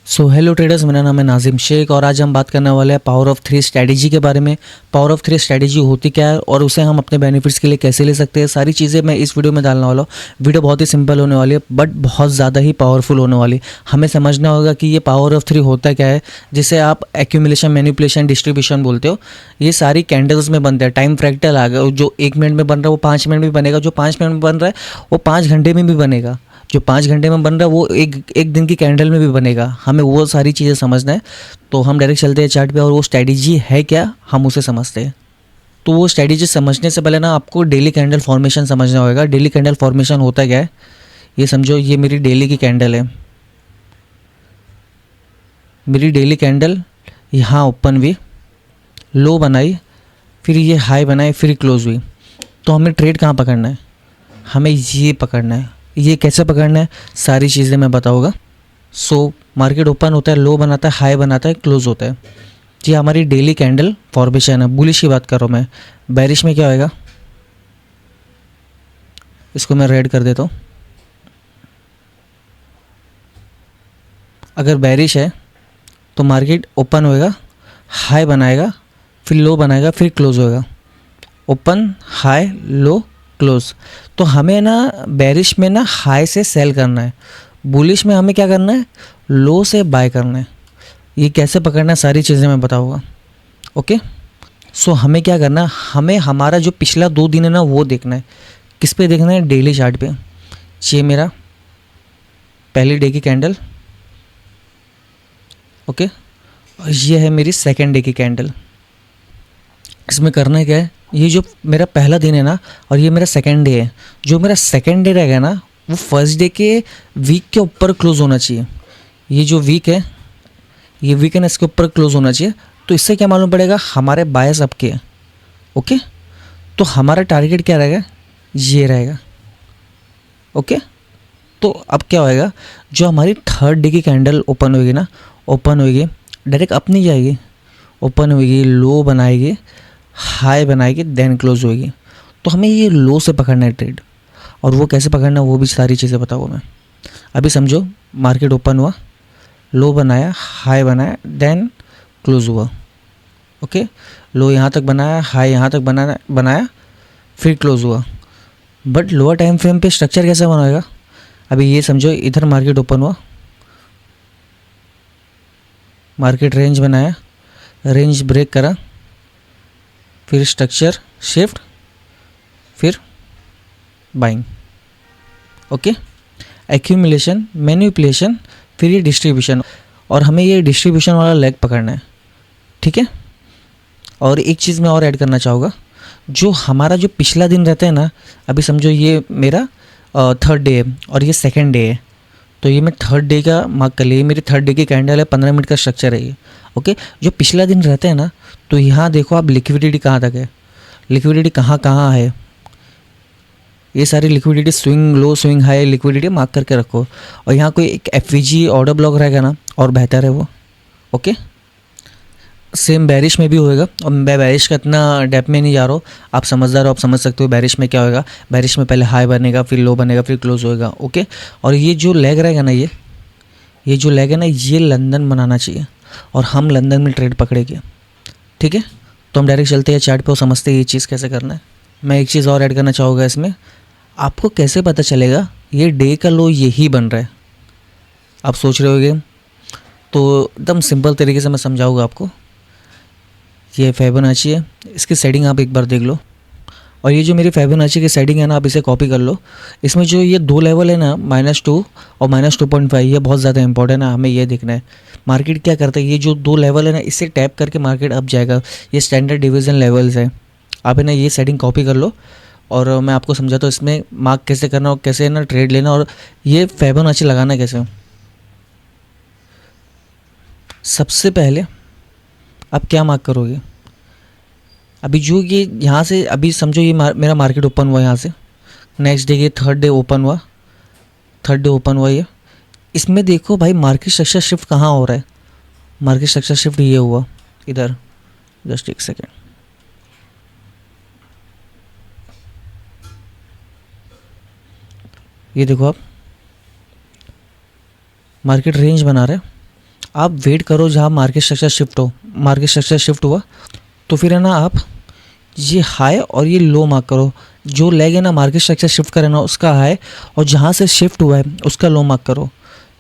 So hello traders, मेरा नाम है नाजिम शेख और आज हम बात करने वाले हैं पावर ऑफ थ्री स्ट्रैटेजी के बारे में। पावर ऑफ थ्री स्ट्रैटेजी होती क्या है और उसे हम अपने बेनिफिट्स के लिए कैसे ले सकते हैं, सारी चीज़ें मैं इस वीडियो में डालने वाला हूँ। वीडियो बहुत ही सिंपल होने वाली है बट बहुत ज़्यादा ही पावरफुल होने वाली है। हमें समझना होगा कि ये पावर ऑफ थ्री होता क्या है, जिसे आप एक्यूमुलेशन, मैनिपुलेशन, डिस्ट्रीब्यूशन बोलते हो। ये सारी कैंडल्स में बनते हैं। टाइम फ्रैक्टल आ गया, जो 1 मिनट में बन रहा है वो 5 मिनट में बनेगा, जो 5 मिनट में बन रहा है वो 5 घंटे में भी बनेगा, जो 5 घंटे में बन रहा है वो एक दिन की कैंडल में भी बनेगा। हमें वो सारी चीज़ें समझना है। तो हम डायरेक्ट चलते हैं चार्ट पे और वो स्ट्रैटेजी है क्या, हम उसे समझते हैं। तो वो स्ट्रैटेजी समझने से पहले ना आपको डेली कैंडल फॉर्मेशन समझना होगा। डेली कैंडल फॉर्मेशन होता क्या है, ये समझो। ये मेरी डेली की कैंडल है। मेरी डेली कैंडल यहाँ ओपन हुई, लो बनाई, फिर ये हाई बनाई, फिर क्लोज हुई। तो हमें ट्रेड कहाँ पकड़ना है, हमें ये पकड़ना है। ये कैसे पकड़ना है, सारी चीज़ें मैं बताऊँगा। सो मार्केट ओपन होता है, लो बनाता है, हाई बनाता है, क्लोज होता है। ये हमारी डेली कैंडल फॉर्मेशन है। बुलिश की बात कर रहा हूँ मैं। बैरिश में क्या होएगा, इसको मैं रेड कर देता हूँ। अगर बैरिश है तो मार्केट ओपन होएगा, हाई बनाएगा, फिर लो बनाएगा, फिर क्लोज होएगा। ओपन, हाई, लो, क्लोज। तो हमें ना बैरिश में ना हाई से सेल करना है, बुलिश में हमें क्या करना है, लो से बाय करना है। ये कैसे पकड़ना है, सारी चीज़ें मैं बताऊंगा। ओके। सो हमें क्या करना है, हमें हमारा जो पिछला 2 दिन है ना वो देखना है। किस पे देखना है, डेली चार्ट पे। ये मेरा पहली डे की कैंडल, ओके, और ये है मेरी सेकेंड डे की कैंडल। इसमें करना क्या है, ये जो मेरा पहला दिन है ना और ये मेरा सेकेंड डे है, जो मेरा सेकेंड डे रहेगा ना वो फर्स्ट डे के वीक के ऊपर क्लोज होना चाहिए। ये जो वीक है, ये वीक है ना, इसके ऊपर क्लोज होना चाहिए। तो इससे क्या मालूम पड़ेगा, हमारे बायस अप के। ओके। तो हमारा टारगेट क्या रहेगा, ये रहेगा। ओके। तो अब क्या होएगा, जो हमारी थर्ड डे की कैंडल ओपन होगी ना, ओपन होगी डायरेक्ट अपनी जाएगी, ओपन होगी, लो बनाएगी, हाई बनाएगी, देन क्लोज होगी। तो हमें ये लो से पकड़ना है ट्रेड, और वो कैसे पकड़ना है वो भी सारी चीज़ें बताऊँ मैं। अभी समझो मार्केट ओपन हुआ, लो बनाया, हाई बनाया, देन क्लोज हुआ। ओके। लो यहाँ तक बनाया, हाई यहाँ तक बनाया, फिर क्लोज हुआ। बट लोअर टाइम फ्रेम पे स्ट्रक्चर कैसे बनाएगा, अभी ये समझो। इधर मार्केट ओपन हुआ, मार्केट रेंज बनाया, रेंज ब्रेक करा, फिर स्ट्रक्चर शिफ्ट, फिर बाइंग। ओके। एक्यूमुलेशन, मैनिपुलेशन, फिर ये डिस्ट्रीब्यूशन, और हमें ये डिस्ट्रीब्यूशन वाला लेग पकड़ना है। ठीक है। और एक चीज़ मैं और ऐड करना चाहूँगा, जो हमारा जो पिछला दिन रहता है ना, अभी समझो ये मेरा थर्ड डे है और ये सेकंड डे है। तो ये मैं थर्ड डे का मार्क कर लिया, मेरी थर्ड डे की कैंडल है, 15 मिनट का स्ट्रक्चर है ये। ओके। जो पिछला दिन रहता है ना, तो यहाँ देखो आप लिक्विडिटी कहाँ तक है, लिक्विडिटी कहाँ कहाँ है। ये सारी liquidity, swing low, swing high liquidity mark करके रखो। और यहाँ कोई एक एफवीजी ऑर्डर ब्लॉक रहेगा ना, और बेहतर है वो। ओके। सेम बैरिश में भी होएगा, और मैं बैरिश का इतना डेप्थ में नहीं जा रहा हूँ, आप समझदार हो, आप समझ सकते हो बैरिश में क्या होएगा। बैरिश में पहले हाई बनेगा, फिर लो बनेगा, फिर क्लोज होएगा। ओके। और ये जो लेग रहेगा ना, ये जो लेग है ना, ये लंदन बनाना चाहिए, और हम लंदन में ट्रेड पकड़ेंगे। ठीक है। तो हम डायरेक्ट चलते हैं चार्ट पे और समझते हैं ये चीज़ कैसे करना है। मैं एक चीज़ और ऐड करना चाहूँगा इसमें, आपको कैसे पता चलेगा ये डे का लो यही बन रहा है, आप सोच रहे होगे। तो एकदम सिंपल तरीके से मैं समझाऊँगा आपको। ये फिबोनाची है, इसकी सेटिंग आप एक बार देख लो, और ये जो मेरी फिबोनाची की सेटिंग है ना, आप इसे कॉपी कर लो। इसमें जो ये 2 लेवल है ना, -2 और -2.5, ये बहुत ज़्यादा इंपॉर्टेंट है, हमें ये देखना है मार्केट क्या करता है। ये जो 2 लेवल है ना, इससे टैप करके मार्केट अप जाएगा। ये स्टैंडर्ड डिवीजन लेवल्स है, आप है ना ये सेटिंग कॉपी कर लो, और मैं आपको समझाता हूँ इसमें मार्क कैसे करना और कैसे ना ट्रेड लेना, और ये फिबोनाची लगाना कैसे। सबसे पहले आप क्या मार्क करोगे, अभी जो ये यहाँ से, अभी समझो ये मेरा मार्केट ओपन हुआ यहाँ से, नेक्स्ट डे ये थर्ड डे ओपन हुआ, थर्ड डे ओपन हुआ ये। इसमें देखो भाई मार्केट स्ट्रक्चर शिफ्ट कहाँ हो रहा है, मार्केट स्ट्रक्चर शिफ्ट ये हुआ इधर। जस्ट एक सेकेंड, ये देखो आप, मार्केट रेंज बना रहा है आप वेट करो जहाँ मार्केट स्ट्रक्चर शिफ्ट हो। मार्केट स्ट्रक्चर शिफ्ट हुआ तो फिर है ना आप ये हाई और ये लो मार्क करो। जो लेग है ना मार्केट स्ट्रक्चर शिफ्ट करे ना उसका हाई, और जहाँ से शिफ्ट हुआ है उसका लो मार्क करो।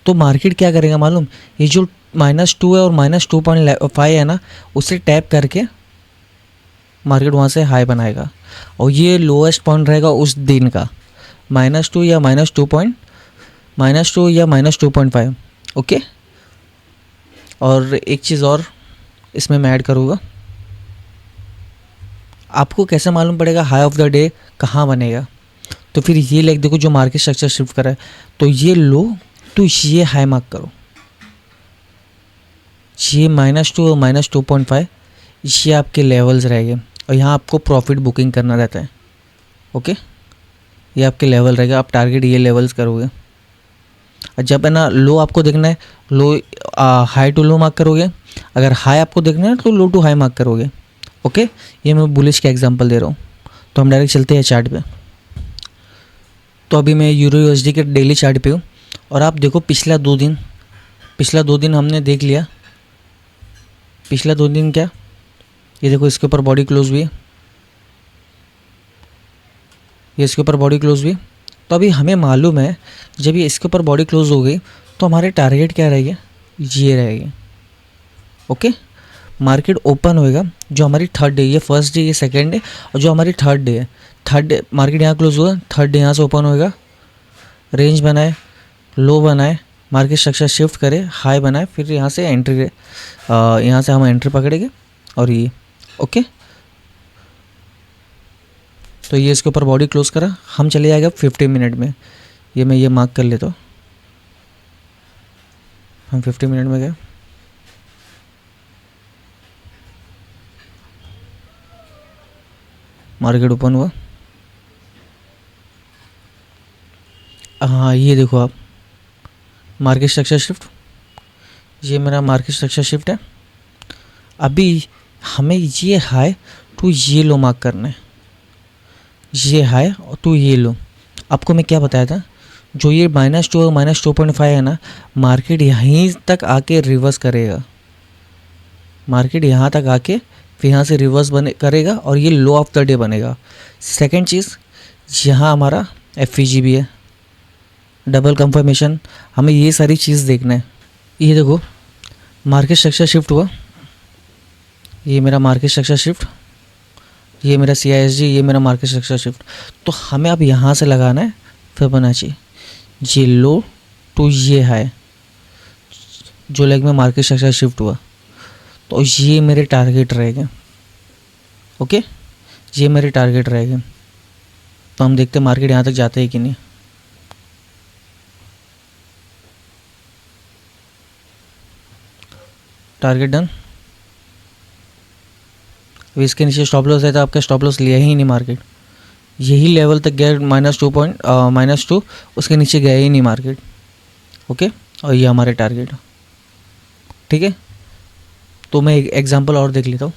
तो मार्केट क्या करेगा मालूम, ये जो -2 है और -2.5 है ना, उसे टैप करके मार्केट वहाँ से हाई बनाएगा, और ये लोएस्ट पॉइंट रहेगा उस दिन का, -2 या -2 या -2.5। ओके। और एक चीज़ और इसमें मैं ऐड करूँगा, आपको कैसे मालूम पड़ेगा हाई ऑफ द डे कहाँ बनेगा। तो फिर ये लेग देखो जो मार्केट स्ट्रक्चर शिफ्ट करा है, तो ये लो तो ये हाई मार्क करो। ये -2 और -2.5 ये आपके लेवल्स रहेंगे, और यहाँ आपको प्रॉफिट बुकिंग करना रहता है। ओके, ये आपके लेवल रहेगा, आप टारगेट ये लेवल्स करोगे। और जब है ना लो आपको देखना है, लो हाई टू लो मार्क करोगे। अगर हाई आपको देखना है तो लो टू हाई मार्क करोगे। ओके, ये मैं बुलिश का एग्जांपल दे रहा हूँ। तो हम डायरेक्ट चलते हैं चार्ट पे। तो अभी मैं यूरो यूएसडी के डेली चार्ट पे हूँ, और आप देखो पिछला 2 दिन हमने देख लिया। पिछला 2 दिन क्या, ये देखो इसके ऊपर बॉडी क्लोज हुई है, ये इसके ऊपर बॉडी क्लोज हुई है। तो अभी हमें मालूम है जब ये इसके ऊपर बॉडी क्लोज हो गई तो हमारे टारगेट क्या रहेगा, ये रहेगा। ओके, मार्केट ओपन होएगा जो हमारी थर्ड डे, ये फर्स्ट डे, ये सेकेंड डे, और जो हमारी थर्ड डे है, थर्ड डे मार्केट यहाँ क्लोज हुआ, थर्ड डे यहाँ से ओपन होएगा, रेंज बनाए, लो बनाए, मार्केट स्ट्रक्चर शिफ्ट करे, हाई बनाए, फिर यहाँ से एंट्री, यहाँ से हम एंट्री पकड़ेंगे। और ये ओके, तो ये इसके ऊपर बॉडी क्लोज करा, हम चले जाएगा 50 मिनट में। ये मैं ये मार्क कर लेता हूँ, हम 50 मिनट में गए। मार्केट ओपन हुआ, हाँ ये देखो आप, मार्केट स्ट्रक्चर शिफ्ट, ये मेरा मार्केट स्ट्रक्चर शिफ्ट है। अभी हमें ये हाई टू ये लो मार्क करना है, ये हाई टू ये लो। आपको मैं क्या बताया था, जो ये -2 और -2.5 है ना, मार्केट यहीं तक आके रिवर्स करेगा। मार्केट यहाँ तक आके फिर यहाँ से रिवर्स बने करेगा, और ये लो ऑफ द डे बनेगा। सेकंड चीज़, यहाँ हमारा एफ भी है, डबल कंफर्मेशन, हमें ये सारी चीज़ देखना है। ये देखो मार्केट स्ट्रक्चर शिफ्ट हुआ, ये मेरा मार्केट स्ट्रक्चर शिफ्ट, ये मेरा CISG, ये मेरा मार्केट स्ट्रक्चर शिफ्ट। तो हमें अब यहाँ से लगाना है फिबोनाची, ये लो टू ये हाई, जो लेग में मार्केट स्ट्रक्चर शिफ्ट हुआ, तो ये मेरे टारगेट रहेंगे। ओके, ये मेरे टारगेट रहेंगे। तो हम देखते हैं मार्केट यहाँ तक जाते हैं कि नहीं। Target done. अब इसके नीचे स्टॉप लॉस है, तो आपका स्टॉप लॉस लिया ही नहीं मार्केट, यही लेवल तक गया -2, उसके नीचे गया ही नहीं मार्केट। ओके, और ये हमारे टारगेट, ठीक है। तो मैं एक एग्जांपल और देख लेता हूँ।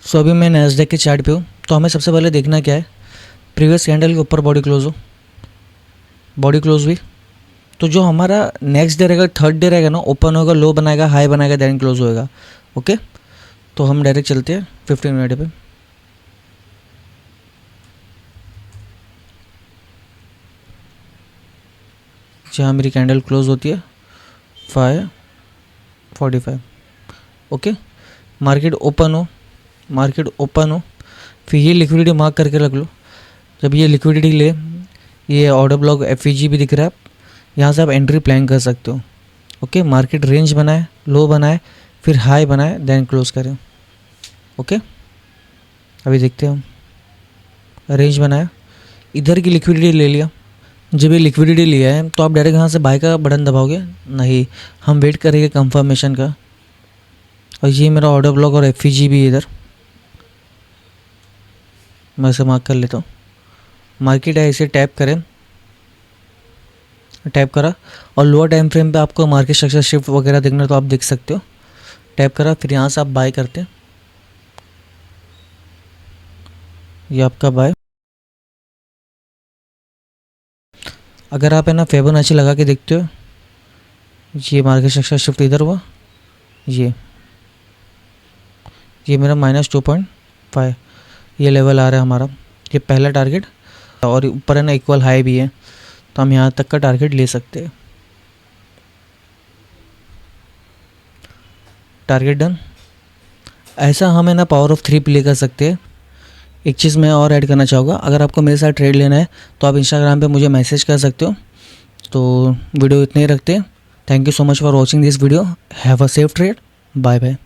सो अभी मैं नैस्डैक के चार्ट पे हूँ, तो हमें सबसे पहले देखना क्या है, प्रीवियस कैंडल के ऊपर बॉडी क्लोज हो, बॉडी क्लोज हुई तो जो हमारा नेक्स्ट डे रहेगा, थर्ड डे रहेगा ना, ओपन होगा, लो बनाएगा, हाई बनाएगा, देन क्लोज होएगा। ओके, तो हम डायरेक्ट चलते हैं 15 मिनट पे। जहाँ मेरी कैंडल क्लोज होती है 5:45। ओके, मार्केट ओपन हो, मार्केट ओपन हो, फिर ये लिक्विडिटी मार्क करके रख लो। जब ये लिक्विडिटी ले, ये ऑर्डर ब्लॉक FEG भी दिख रहा है, यहाँ से आप एंट्री प्लान कर सकते हो। ओके, मार्केट रेंज बनाए, लो बनाए, फिर हाई बनाए, देन क्लोज करें। ओके, अभी देखते हैं हम, रेंज बनाया, इधर की लिक्विडिटी ले लिया। जब ये लिक्विडिटी लिया है तो आप डायरेक्ट यहाँ से बाय का बटन दबाओगे नहीं, हम वेट करेंगे कंफर्मेशन का। और ये मेरा ऑर्डर ब्लॉक और FEG भी इधर, मैं इसे मार्क कर लेता हूँ। मार्केट है, इसे टैप करें, टैप करा, और लोअर टाइम फ्रेम पे आपको मार्केट स्ट्रक्चर शिफ्ट वगैरह देखना है तो आप देख सकते हो। टैप करा, फिर यहाँ से आप बाय करते हैं, ये आपका बाय। अगर आप है ना फिबोनाची लगा के देखते हो ये मार्केट स्ट्रक्चर शिफ्ट इधर हुआ, ये मेरा -2.5 ये लेवल आ रहा है हमारा, ये पहला टारगेट, और ऊपर है ना इक्वल हाई भी है, तो हम यहाँ तक का टारगेट ले सकते हैं। Target done. ऐसा हम है ना पावर ऑफ 3 प्ले कर सकते हैं। एक चीज़ मैं और ऐड करना चाहूँगा, अगर आपको मेरे साथ ट्रेड लेना है तो आप इंस्टाग्राम पे मुझे मैसेज कर सकते हो। तो वीडियो इतने ही रखते हैं। Thank you so much for watching this video. Have a safe trade. Bye bye.